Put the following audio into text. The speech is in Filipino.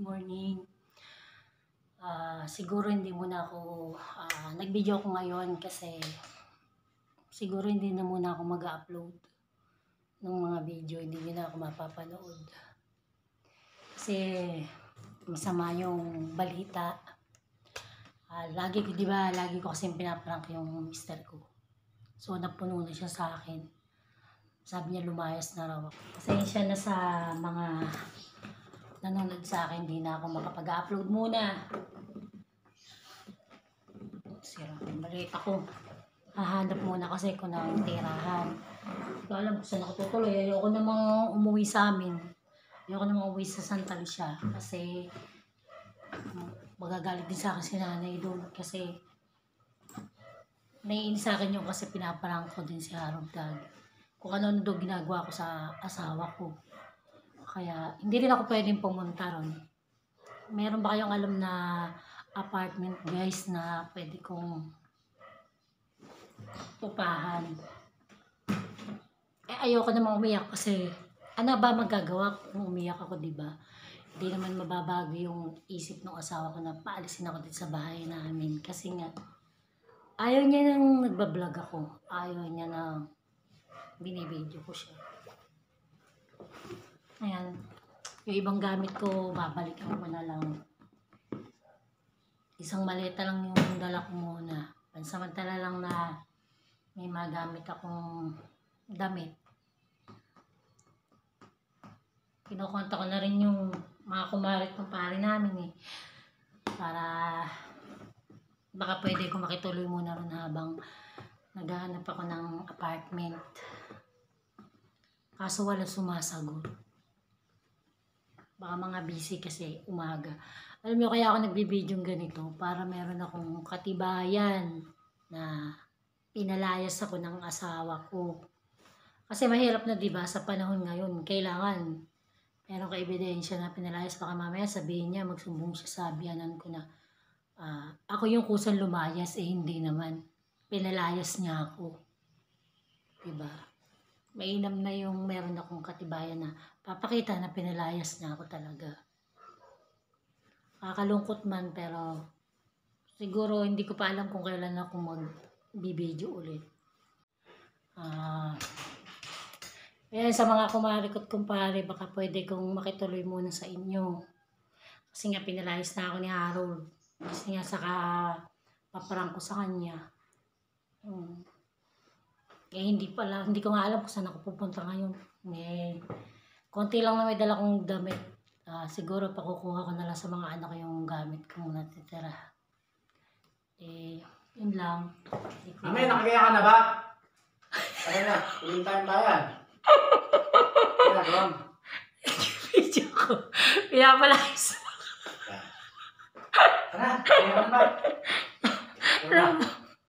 morning. Siguro hindi muna ako, nag-video ko ngayon kasi siguro hindi na muna ako mag-upload ng mga video, hindi nyo na ako mapapanood. Kasi masama yung balita. Lagi ko kasi pinaprank yung mister ko. So napuno na siya sa akin. Sabi niya lumayas na raw ako. Pasensya na sa mga nanonood sa akin, hindi na ako makapag-upload muna. Sira ang balita ko. Hahanap muna kasi ko ng tirahan. Hindi ko alam kung saan ako tutuloy. Ayoko namang umuwi sa amin. Ayoko namang umuwi sa Santa Lucia. Kasi magagalit din sa akin si nanay doon. Kasi naiinis sa akin yung kasi pinaparang ko din si Harold Dagi. Kung ano doon ginagawa ko sa asawa ko. Kaya hindi rin ako pwedeng pumunta ron. Meron ba kayong alam na apartment guys na pwede kong tupahan? Ayoko namang umiyak kasi ano ba magagawa kung umiyak ako, diba? Hindi naman mababago yung isip ng asawa ko na paalisin ako dito sa bahay namin. Kasi nga, ayaw niya nang nagbablog ako. Ayaw niya na binibideo ko siya. Ayan. Yung ibang gamit ko, babalikan ko na lang. Isang maleta lang yung dala ko muna. Pansamantala lang na may magamit akong damit. Kinukonta ko na rin yung mga kumarit ng pare namin eh. Para baka pwede ko makituloy muna rin habang naghahanap ako ng apartment. Kaso wala sumasagot. Baka mga busy kasi umaga. Alam niyo kaya ako nagbibideo ganito para meron akong katibayan na pinalayas ako ng asawa ko. Kasi mahirap na, diba, sa panahon ngayon, kailangan meron ka ebidensya na pinalayas. Baka mamaya sabihin niya, magsumbong siya sa biyanan ko na ako yung kusang lumayas, hindi naman. Pinalayas niya ako. Diba? Mainam na yung meron akong katibayan na papakita na pinalayas niya ako talaga. Kakalungkot man, pero siguro hindi ko pa alam kung kailan ako mag-video ulit. Ayan, sa mga kumarikot kumpare, baka pwede kong makituloy muna sa inyo. Kasi nga pinalayas na ako ni Harold. Kasi nga saka paparang ko sa kanya. Hindi ko nga alam kung saan ako pupunta ngayon. Konti lang na may dala kong damit. Siguro pakukuha ko na lang sa mga anak ko yung gamit kong natitira. Yun lang. Mami, nakagaya ka na ba? Tara na, uling tayong bayan. Tara, bro. Video ko. Pinapalayas. Tara, kaya ka na ba?